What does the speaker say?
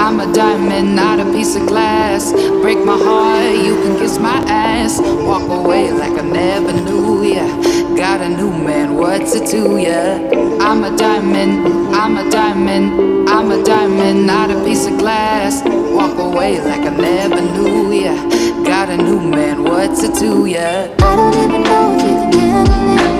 I'm a diamond, not a piece of glass. Break my heart, you can kiss my ass. Walk away like I never knew ya. Got a new man, what's it to ya? I'm a diamond, I'm a diamond, I'm a diamond, not a piece of glass. Walk away like I never knew ya. Got a new man, what's it to ya? I don't even know if you can handle it.